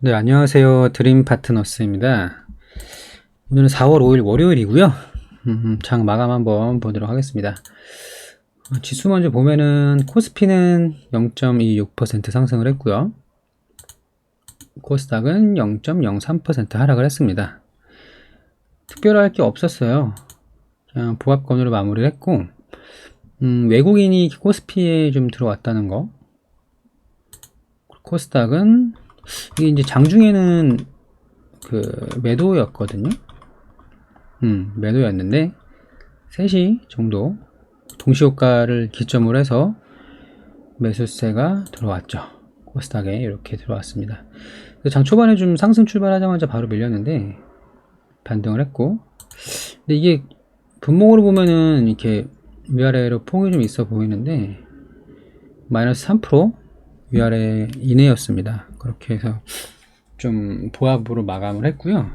네, 안녕하세요. 드림 파트너스입니다. 오늘은 4월 5일 월요일이고요. 장 마감 한번 보도록 하겠습니다. 지수 먼저 보면은 코스피는 0.26% 상승을 했고요. 코스닥은 0.03% 하락을 했습니다. 특별할 게 없었어요. 그냥 보합권으로 마무리를 했고, 외국인이 코스피에 좀 들어왔다는 거. 코스닥은 이게 이제 장중에는 그 매도였거든요. 매도였는데 3시 정도 동시효과를 기점으로 해서 매수세가 들어왔죠. 코스닥에 이렇게 들어왔습니다. 장 초반에 좀 상승 출발하자마자 바로 밀렸는데 반등을 했고, 근데 이게 분봉으로 보면은 이렇게 위아래로 폭이 좀 있어 보이는데 마이너스 3% 위아래 이내였습니다. 그렇게 해서 좀 보합으로 마감을 했고요.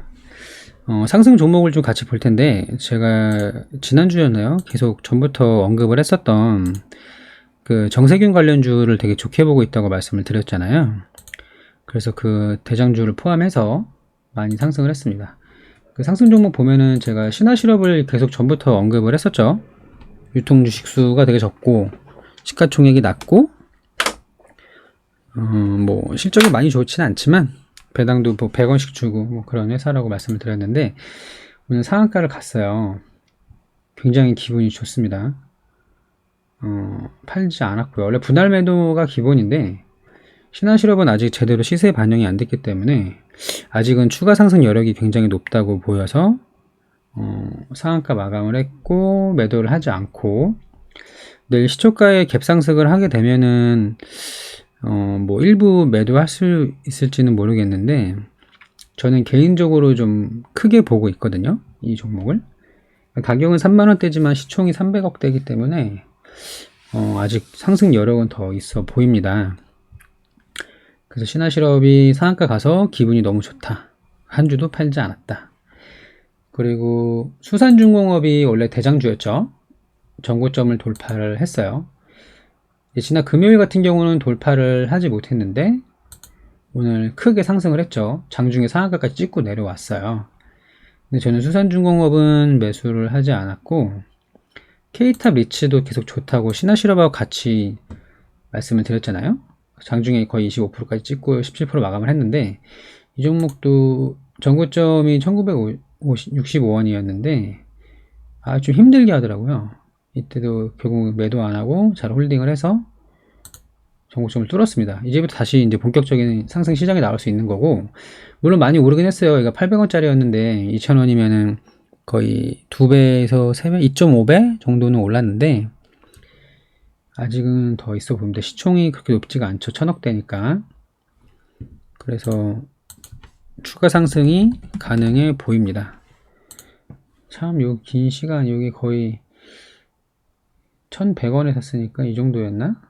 상승 종목을 좀 같이 볼 텐데, 제가 지난주였나요? 계속 전부터 언급을 했었던 그 정세균 관련주를 되게 좋게 보고 있다고 말씀을 드렸잖아요. 그래서 그 대장주를 포함해서 많이 상승을 했습니다. 그 상승 종목 보면은 제가 신화실업을 계속 전부터 언급을 했었죠. 유통 주식수가 되게 적고 시가총액이 낮고 뭐 실적이 많이 좋지는 않지만 배당도 뭐 100원씩 주고 뭐 그런 회사라고 말씀을 드렸는데, 오늘 상한가를 갔어요. 굉장히 기분이 좋습니다. 팔지 않았고요. 원래 분할 매도가 기본인데 신한실업은 아직 제대로 시세 반영이 안 됐기 때문에 아직은 추가 상승 여력이 굉장히 높다고 보여서 상한가 마감을 했고 매도를 하지 않고, 내일 시초가에 갭상승을 하게 되면은 뭐 일부 매도할 수 있을지는 모르겠는데, 저는 개인적으로 좀 크게 보고 있거든요. 이 종목을. 가격은 3만원대지만 시총이 300억대이기 때문에 아직 상승 여력은 더 있어 보입니다. 그래서 신화실업이 상한가 가서 기분이 너무 좋다. 한 주도 팔지 않았다. 그리고 수산중공업이 원래 대장주였죠. 전고점을 돌파를 했어요. 지난 금요일 같은 경우는 돌파를 하지 못했는데 오늘 크게 상승을 했죠. 장중에 상한가까지 찍고 내려왔어요. 근데 저는 수산중공업은 매수를 하지 않았고, K탑 리츠도 계속 좋다고 신화실업하고 같이 말씀을 드렸잖아요. 장중에 거의 25%까지 찍고 17% 마감을 했는데, 이 종목도 전고점이 1965원이었는데 좀 힘들게 하더라고요. 이때도 결국 매도 안 하고 잘 홀딩을 해서 전고점을 뚫었습니다. 이제부터 다시 이제 본격적인 상승 시장에 나올 수 있는 거고, 물론 많이 오르긴 했어요. 그러니까 800원짜리였는데 2,000원이면은 거의 2배에서 3배, 2.5배 정도는 올랐는데 아직은 더 있어 보입니다. 시총이 그렇게 높지가 않죠. 1,000억대니까. 그래서 추가 상승이 가능해 보입니다. 참 요 긴 시간, 여기 거의 1,100원에 샀으니까 이 정도였나?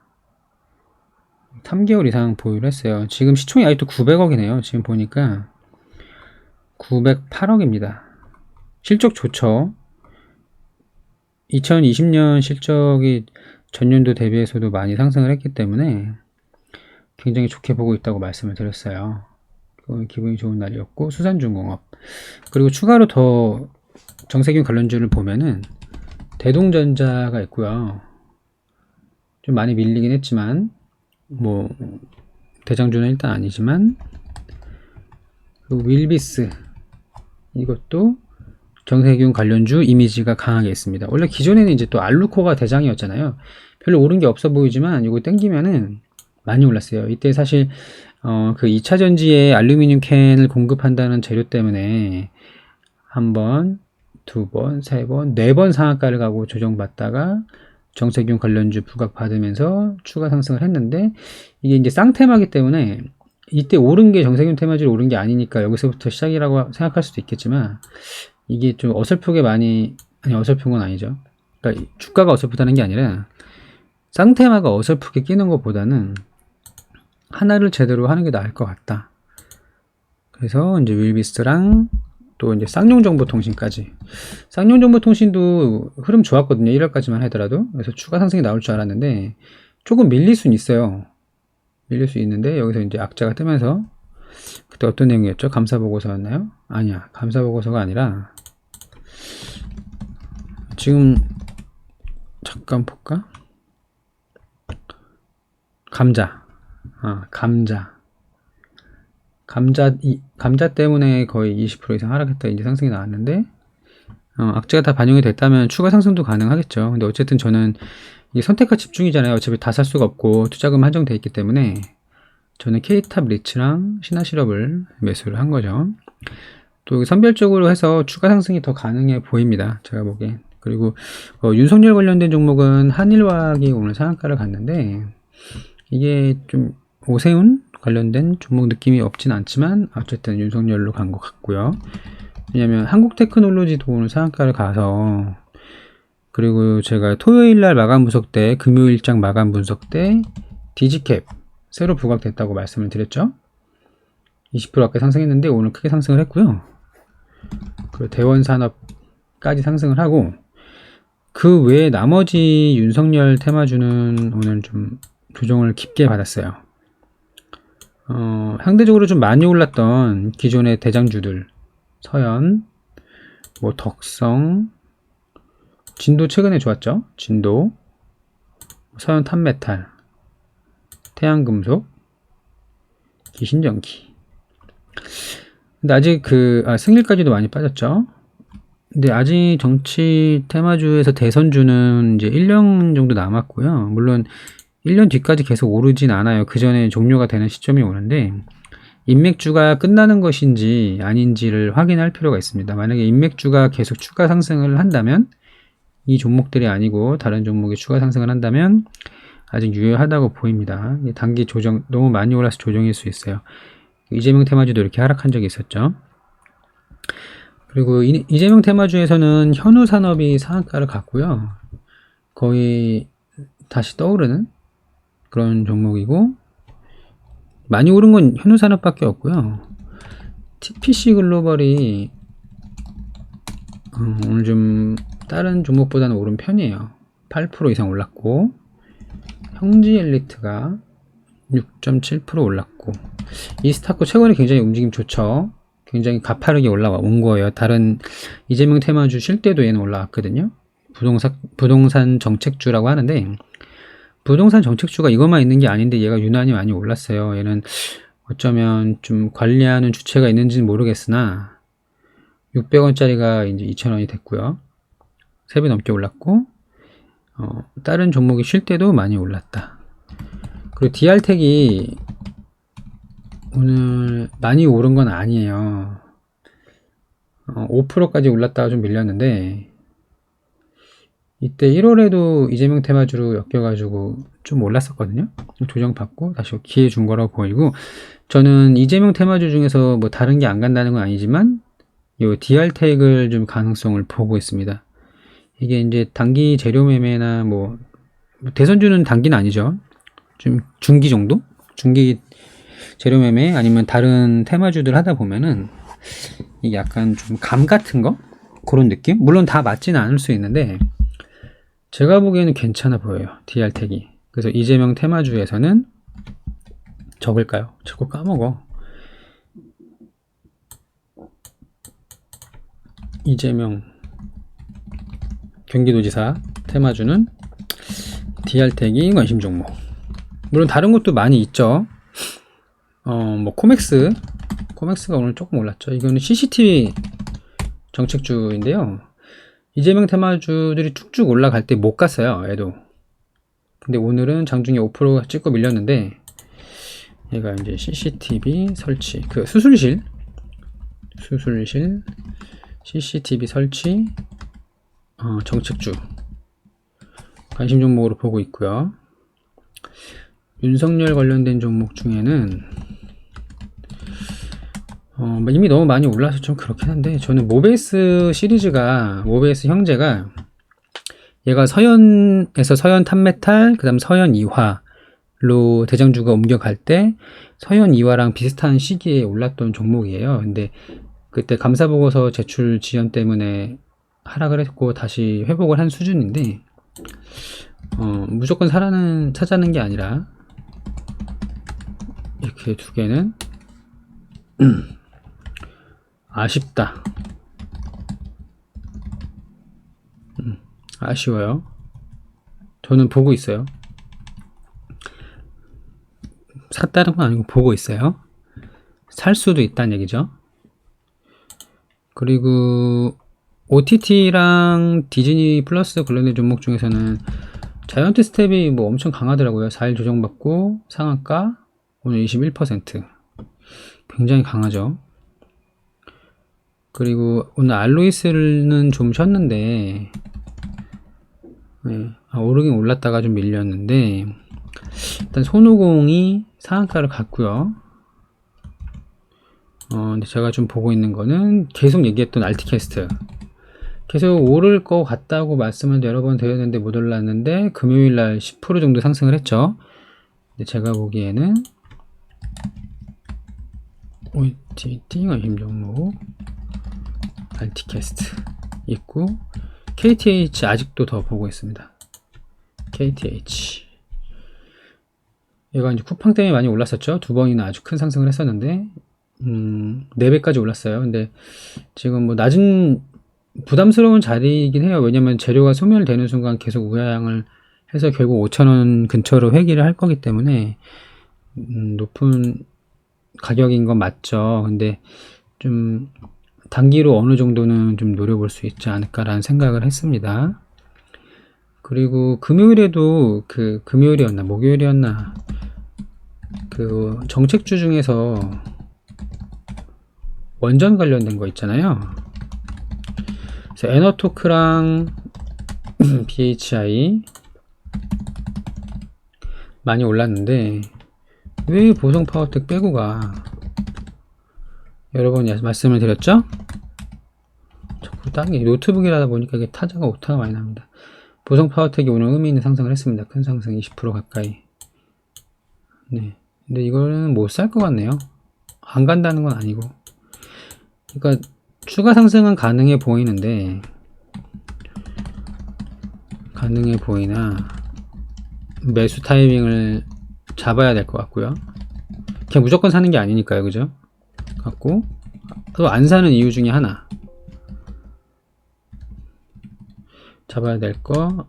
3개월 이상 보유를 했어요. 지금 시총이 아직도 900억이네요. 지금 보니까 908억입니다. 실적 좋죠. 2020년 실적이 전년도 대비해서도 많이 상승을 했기 때문에 굉장히 좋게 보고 있다고 말씀을 드렸어요. 기분이 좋은 날이었고, 수산중공업. 그리고 추가로 더 정세균 관련주를 보면은 대동전자가 있고요. 좀 많이 밀리긴 했지만 뭐 대장주는 일단 아니지만, 그 윌비스, 이것도 정세균 관련주 이미지가 강하게 있습니다. 원래 기존에는 이제 또 알루코가 대장이었잖아요. 별로 오른 게 없어 보이지만 이거 땡기면은 많이 올랐어요. 이때 사실 그 2차 전지에 알루미늄 캔을 공급한다는 재료 때문에 한 번, 두 번, 세 번, 네 번 상한가를 가고 조정받다가 정세균 관련주 부각받으면서 추가 상승을 했는데, 이게 이제 쌍테마기 때문에 이때 오른 게 정세균 테마주로 오른 게 아니니까 여기서부터 시작이라고 생각할 수도 있겠지만, 이게 좀 어설프게 많이, 아니 어설픈 건 아니죠. 그러니까 주가가 어설프다는 게 아니라 쌍테마가 어설프게 끼는 것보다는 하나를 제대로 하는 게 나을 것 같다. 그래서 이제 윌비스랑 또 이제 쌍용정보통신까지. 쌍용정보통신도 흐름 좋았거든요. 1월까지만 하더라도. 그래서 추가 상승이 나올 줄 알았는데 조금 밀릴 수는 있어요. 밀릴 수 있는데 여기서 이제 악재가 뜨면서 그때 어떤 내용이었죠? 감사보고서였나요? 아니야, 감사보고서가 아니라 지금 잠깐 볼까? 감자. 감자 때문에 거의 20% 이상 하락했다 이제 상승이 나왔는데, 악재가 다 반영이 됐다면 추가 상승도 가능하겠죠. 근데 어쨌든 저는 이게 선택과 집중이잖아요. 어차피 다 살 수가 없고 투자금 한정돼 있기 때문에 저는 K탑 리츠랑 신한실업을 매수를 한 거죠. 또 선별적으로 해서 추가 상승이 더 가능해 보입니다, 제가 보기엔. 그리고 윤석열 관련된 종목은 한일화학이 오늘 상한가를 갔는데, 이게 좀 오세훈 관련된 종목 느낌이 없진 않지만 어쨌든 윤석열로 간 것 같고요. 왜냐면 한국테크놀로지도 오늘 상한가를 가서, 그리고 제가 토요일날 마감 분석 때, 금요일장 마감 분석 때 디지캡 새로 부각됐다고 말씀을 드렸죠. 20% 가까이 상승했는데 오늘 크게 상승을 했고요. 그리고 대원산업까지 상승을 하고, 그 외에 나머지 윤석열 테마주는 오늘 좀 조정을 깊게 받았어요. 상대적으로 좀 많이 올랐던 기존의 대장주들, 서현, 뭐 덕성, 진도 최근에 좋았죠. 진도, 서현 탑메탈, 태양금속, 기신전기. 근데 아직 승일까지도 많이 빠졌죠. 근데 아직 정치 테마주에서 대선주는 이제 1년 정도 남았고요. 물론 1년 뒤까지 계속 오르진 않아요. 그 전에 종료가 되는 시점이 오는데, 인맥주가 끝나는 것인지 아닌지를 확인할 필요가 있습니다. 만약에 인맥주가 계속 추가 상승을 한다면, 이 종목들이 아니고 다른 종목이 추가 상승을 한다면 아직 유효하다고 보입니다. 단기 조정, 너무 많이 올라서 조정일 수 있어요. 이재명 테마주도 이렇게 하락한 적이 있었죠. 그리고 이재명 테마주에서는 현우산업이 상한가를 갔고요. 거의 다시 떠오르는 그런 종목이고, 많이 오른 건 현우산업밖에 없고요. TPC 글로벌이 오늘 좀 다른 종목보다는 오른 편이에요. 8% 이상 올랐고, 형지엘리트가 6.7% 올랐고, 이스타코 최근에 굉장히 움직임 좋죠. 굉장히 가파르게 올라온 거예요. 다른 이재명 테마주 쉴 때도 얘는 올라왔거든요. 부동산 정책주라고 하는데, 부동산 정책주가 이것만 있는 게 아닌데 얘가 유난히 많이 올랐어요. 얘는 어쩌면 좀 관리하는 주체가 있는지는 모르겠으나 600원짜리가 이제 2,000원이 됐고요. 3배 넘게 올랐고, 다른 종목이 쉴 때도 많이 올랐다. 그리고 DR텍이 오늘 많이 오른 건 아니에요. 5%까지 올랐다가 좀 밀렸는데, 이때 1월에도 이재명 테마주로 엮여가지고 좀 올랐었거든요. 조정받고 다시 기회 준 거라고 보이고, 저는 이재명 테마주 중에서 뭐 다른 게 안 간다는 건 아니지만 이 DR텍을 좀 가능성을 보고 있습니다. 이게 이제 단기 재료 매매나 뭐 대선주는 단기는 아니죠. 좀 중기 정도? 중기 재료 매매 아니면 다른 테마주들 하다 보면은 이게 약간 좀 감 같은 거? 그런 느낌? 물론 다 맞지는 않을 수 있는데 제가 보기에는 괜찮아 보여요, DR텍이. 그래서 이재명 테마주에서는 적을까요? 자꾸 까먹어. 이재명 경기도지사 테마주는 DR텍이 관심 종목. 물론 다른 것도 많이 있죠. 뭐 코맥스가 오늘 조금 올랐죠. 이거는 CCTV 정책주인데요. 이재명 테마주들이 쭉쭉 올라갈 때 못 갔어요, 얘도. 근데 오늘은 장중에 5% 찍고 밀렸는데, 얘가 이제 CCTV 설치, 그 수술실 CCTV 설치 정책주 관심 종목으로 보고 있고요. 윤석열 관련된 종목 중에는 이미 너무 많이 올라서 좀 그렇긴 한데, 저는 모베이스 형제가 얘가 서현에서 서현 탑메탈, 그 다음 서현 이화로 대장주가 옮겨갈 때 서현 이화랑 비슷한 시기에 올랐던 종목이에요. 근데 그때 감사보고서 제출 지연 때문에 하락을 했고 다시 회복을 한 수준인데, 무조건 사자는 게 아니라 이렇게 두 개는 아쉽다. 아쉬워요. 저는 보고 있어요. 샀다는 건 아니고 보고 있어요. 살 수도 있다는 얘기죠. 그리고 OTT랑 디즈니 플러스 관련된 종목 중에서는 자이언트 스텝이 뭐 엄청 강하더라고요. 4일 조정받고 상한가 오늘 21%, 굉장히 강하죠. 그리고 오늘 알로이스는 좀 쉬었는데, 네, 오르긴 올랐다가 좀 밀렸는데, 일단 손오공이 상한가를 갔고요. 근데 제가 좀 보고 있는 거는 계속 얘기했던 알티캐스트, 계속 오를 것 같다고 말씀을 여러 번 드렸는데 못 올랐는데 금요일날 10% 정도 상승을 했죠. 근데 제가 보기에는 OTT가 힘종목 알티캐스트 있고, KTH 아직도 더 보고 있습니다. KTH 얘가 이제 쿠팡 때문에 많이 올랐었죠. 두 번이나 아주 큰 상승을 했었는데 4배까지 올랐어요. 근데 지금 뭐 낮은 부담스러운 자리이긴 해요. 왜냐면 재료가 소멸되는 순간 계속 우하향을 해서 결국 5,000원 근처로 회귀를 할 거기 때문에 높은 가격인 건 맞죠. 근데 좀 단기로 어느 정도는 좀 노려볼 수 있지 않을까라는 생각을 했습니다. 그리고 금요일에도 금요일이었나 목요일이었나 그 정책주 중에서 원전 관련된 거 있잖아요. 그래서 에너토크랑 BHI 많이 올랐는데 왜 보성파워텍 빼고 가? 여러 번 말씀을 드렸죠? 자꾸 딴게 노트북이라다 보니까 이게 타자가 오타가 많이 납니다. 보성파워텍이 오늘 의미 있는 상승을 했습니다. 큰 상승 20% 가까이. 네. 근데 이거는 못 살 것 같네요. 안 간다는 건 아니고. 그러니까 추가 상승은 가능해 보이는데, 가능해 보이나 매수 타이밍을 잡아야 될 것 같고요. 그냥 무조건 사는 게 아니니까요, 그죠? 같고, 또 안 사는 이유 중에 하나 잡아야 될 거,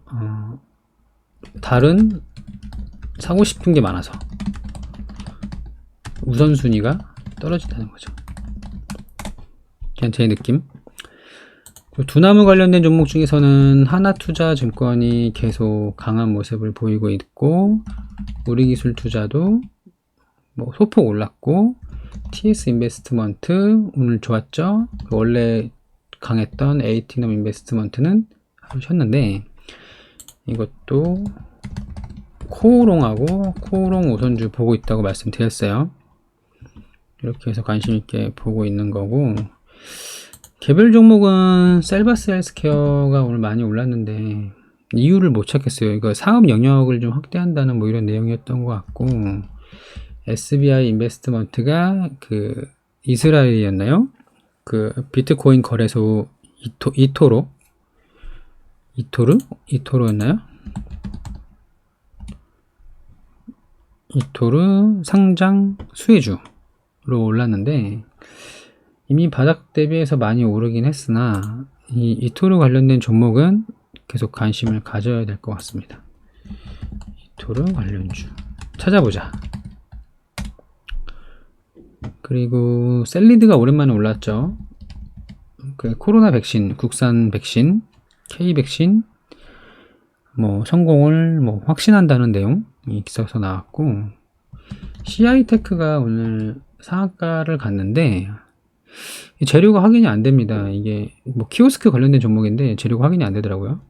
다른 사고 싶은 게 많아서 우선순위가 떨어진다는 거죠. 그냥 제 느낌. 두나무 관련된 종목 중에서는 하나투자증권이 계속 강한 모습을 보이고 있고, 우리기술투자도 뭐 소폭 올랐고, TS 인베스트먼트 오늘 좋았죠. 원래 강했던 에이티넘 인베스트먼트는 하루 쉬었는데, 이것도 코오롱하고 코오롱 우선주 보고 있다고 말씀드렸어요. 이렇게 해서 관심 있게 보고 있는 거고, 개별 종목은 셀바스 헬스케어가 오늘 많이 올랐는데 이유를 못 찾겠어요. 이거 사업 영역을 좀 확대한다는 뭐 이런 내용이었던 것 같고, SBI 인베스트먼트가 그 이스라엘이었나요? 그 비트코인 거래소 이토르였나요? 이토르 상장 수혜주로 올랐는데 이미 바닥 대비해서 많이 오르긴 했으나 이 이토르 관련된 종목은 계속 관심을 가져야 될 것 같습니다. 이토르 관련주 찾아보자. 그리고 셀리드가 오랜만에 올랐죠. 그 코로나 백신, 국산 백신, K 백신 뭐 성공을 뭐 확신한다는 내용이 기사에서 나왔고, CI테크가 오늘 상한가를 갔는데 재료가 확인이 안 됩니다. 이게 뭐 키오스크 관련된 종목인데 재료가 확인이 안 되더라고요.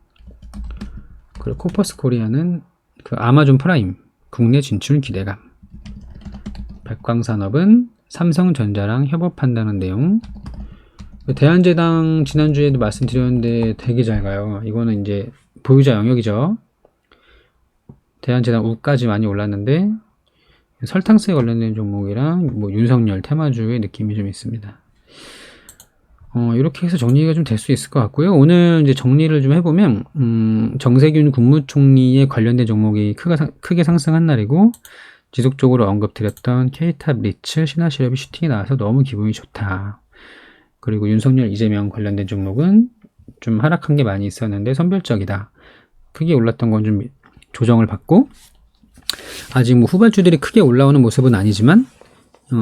그리고 코퍼스 코리아는 그 아마존 프라임 국내 진출 기대감, 백광산업은 삼성전자랑 협업한다는 내용. 대한제당 지난주에도 말씀드렸는데 되게 잘 가요. 이거는 이제 보유자 영역이죠. 대한제당 우까지 많이 올랐는데 설탕수에 관련된 종목이랑 뭐 윤석열 테마주의 느낌이 좀 있습니다. 이렇게 해서 정리가 좀 될 수 있을 것 같고요. 오늘 이제 정리를 좀 해보면 정세균 국무총리에 관련된 종목이 크게 상승한 날이고, 지속적으로 언급드렸던 K탑 리츠 신화실업이 슈팅이 나와서 너무 기분이 좋다. 그리고 윤석열 이재명 관련된 종목은 좀 하락한 게 많이 있었는데 선별적이다. 크게 올랐던 건 좀 조정을 받고 아직 뭐 후발주들이 크게 올라오는 모습은 아니지만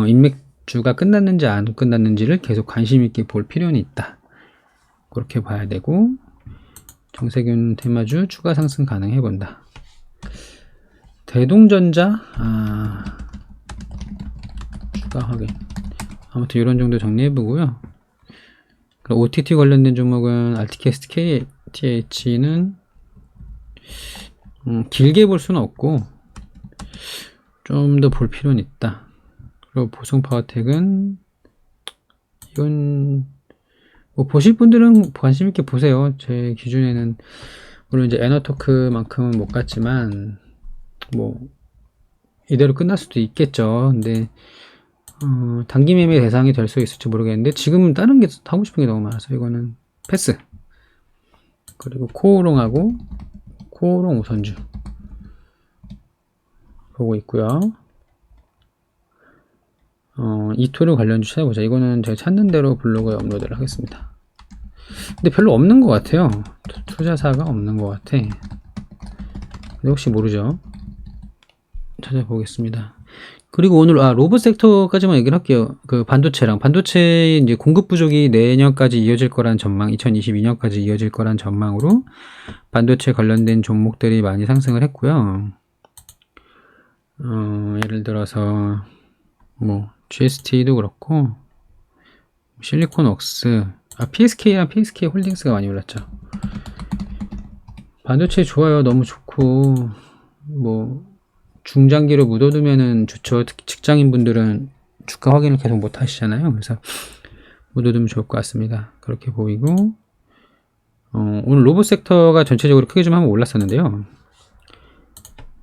인맥주가 끝났는지 안 끝났는지를 계속 관심 있게 볼 필요는 있다. 그렇게 봐야 되고 정세균 테마주 추가 상승 가능해 본다. 대동전자 추가 확인. 아무튼 이런 정도 정리해 보고요. OTT 관련된 종목은 RT캐스트 KTH는 길게 볼 수는 없고 좀 더 볼 필요는 있다. 그리고 보성파워텍은 이건 뭐 보실 분들은 관심 있게 보세요. 제 기준에는 물론 이제 에너토크만큼은 못 갔지만 뭐 이대로 끝날 수도 있겠죠. 근데 단기 매매 대상이 될 수 있을지 모르겠는데 지금은 다른 게 하고 싶은 게 너무 많아서 이거는 패스. 그리고 코오롱하고 코오롱 우선주 보고 있고요. 이토르 관련주 찾아보자. 이거는 제가 찾는 대로 블로그에 업로드를 하겠습니다. 근데 별로 없는 것 같아요. 투자사가 없는 것 같아. 근데 혹시 모르죠. 찾아보겠습니다. 그리고 오늘 로봇 섹터까지만 얘기를 할게요. 그 반도체 이제 공급 부족이 내년까지 이어질 거란 전망, 2022년까지 이어질 거란 전망으로 반도체 관련된 종목들이 많이 상승을 했고요. 예를 들어서 뭐 GST도 그렇고 실리콘웍스, PSK랑 PSK 홀딩스가 많이 올랐죠. 반도체 좋아요. 너무 좋고 뭐 중장기로 묻어두면은 좋죠. 특히 직장인분들은 주가 확인을 계속 못 하시잖아요. 그래서 묻어두면 좋을 것 같습니다. 그렇게 보이고 오늘 로봇 섹터가 전체적으로 크게 좀 한번 올랐었는데요.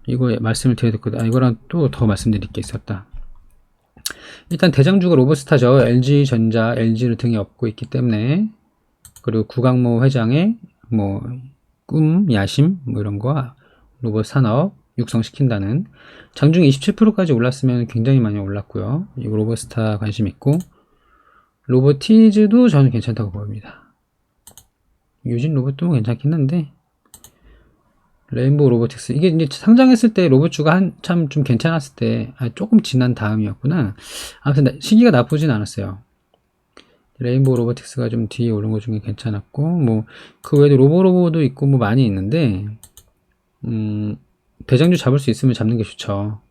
이거 말씀을 드려야 될 거다. 이거랑 또 더 말씀드릴 게 있었다. 일단 대장주가 로봇스타죠. LG전자, LG를 등에 업고 있기 때문에. 그리고 구강모 회장의 뭐 꿈, 야심 뭐 이런 거 로봇 산업 육성시킨다는 장중 27%까지 올랐으면 굉장히 많이 올랐고요. 이거 로봇스타 관심 있고 로보티즈도 저는 괜찮다고 보입니다. 유진 로봇도 괜찮긴 한데 레인보우 로보틱스 이게 이제 상장했을 때 로봇주가 한참 좀 괜찮았을 때 조금 지난 다음이었구나. 아무튼 시기가 나쁘진 않았어요. 레인보우 로보틱스가 좀 뒤에 오른 것 중에 괜찮았고 뭐 그 외에도 로보도 있고 뭐 많이 있는데 대장주 잡을 수 있으면 잡는 게 좋죠.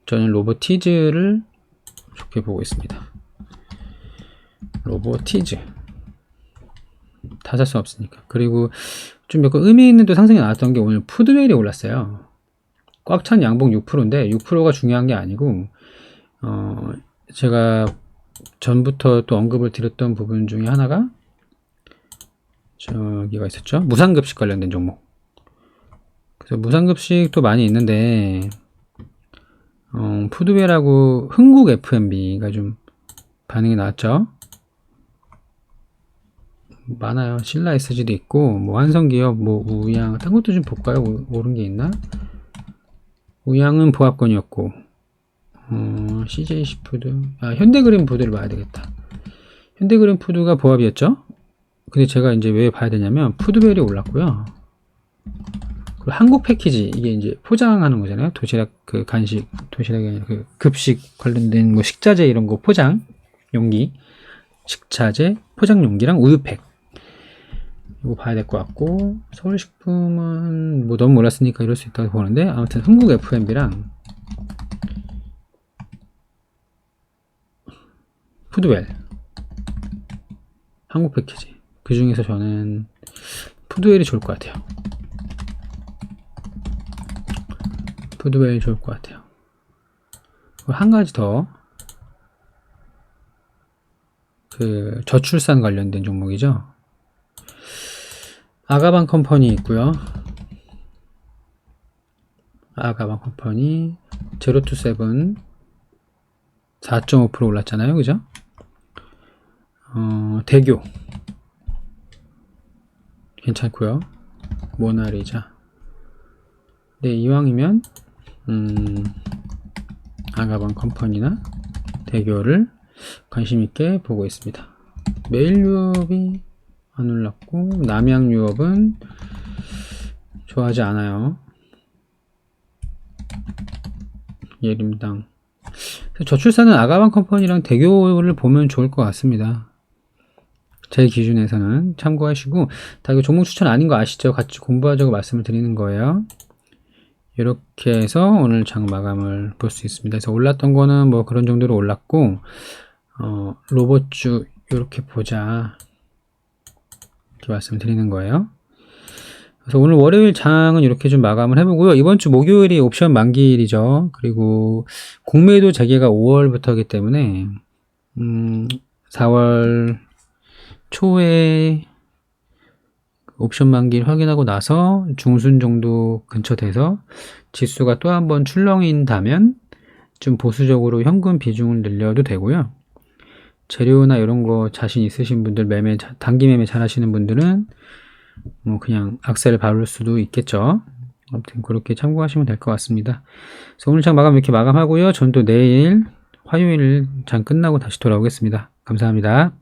저는 로보티즈를 좋게 보고 있습니다. 로보티즈 다 살 수 없으니까. 그리고 좀 몇 거 의미 있는 또 상승이 나왔던 게 오늘 푸드웰이 올랐어요. 꽉 찬 양봉 6%인데 6%가 중요한 게 아니고 제가 전부터 또 언급을 드렸던 부분 중에 하나가 저기가 있었죠. 무상급식 관련된 종목. 그래서 무상급식도 많이 있는데 푸드웰하고 흥국 F&B가 좀 반응이 나왔죠. 많아요. 신라 SG도 있고 뭐 한성기업, 뭐 우양, 딴 것도 좀 볼까요? 오른 게 있나? 우양은 보합권이었고 CJ시푸드, 현대그린푸드를 봐야 되겠다. 현대그린푸드가 보합이었죠. 근데 제가 이제 왜 봐야 되냐면 푸드웰이 올랐고요. 그리고 한국패키지 이게 이제 포장하는 거잖아요. 도시락 그 간식, 도시락이 아니라 그 급식 관련된 뭐 식자재 이런 거 포장 용기, 식자재 포장 용기랑 우유팩. 이거 봐야 될 것 같고 서울식품은 뭐 너무 올랐으니까 이럴 수 있다고 보는데 아무튼 흥국 F&B랑 푸드웰, 한국 패키지 그 중에서 저는 푸드웰이 좋을 것 같아요. 푸드웰이 좋을 것 같아요. 한 가지 더 그 저출산 관련된 종목이죠. 아가방 컴퍼니 있고요. 아가방 컴퍼니 제로투세븐 4.5% 올랐잖아요. 그죠? 대교 괜찮고요. 모나리자. 네, 이왕이면 아가방 컴퍼니나 대교를 관심 있게 보고 있습니다. 매일 유업이 안 올랐고 남양 유업은 좋아하지 않아요. 예림당. 저출산은 아가방 컴퍼니랑 대교를 보면 좋을 것 같습니다. 제 기준에서는 참고하시고, 다 이거 종목 추천 아닌 거 아시죠? 같이 공부하자고 말씀을 드리는 거예요. 이렇게 해서 오늘 장 마감을 볼 수 있습니다. 그래서 올랐던 거는 뭐 그런 정도로 올랐고, 로봇주 이렇게 보자, 이렇게 말씀을 드리는 거예요. 그래서 오늘 월요일 장은 이렇게 좀 마감을 해보고요. 이번 주 목요일이 옵션 만기일이죠. 그리고 공매도 재개가 5월부터이기 때문에 4월 초에 옵션 만기일 확인하고 나서 중순 정도 근처 돼서 지수가 또 한번 출렁인다면 좀 보수적으로 현금 비중을 늘려도 되고요. 재료나 이런 거 자신 있으신 분들, 단기 매매 잘 하시는 분들은 뭐 그냥 악셀을 밟을 수도 있겠죠. 아무튼 그렇게 참고하시면 될 것 같습니다. 그래서 오늘 장 마감 이렇게 마감하고요. 전 또 내일 화요일 장 끝나고 다시 돌아오겠습니다. 감사합니다.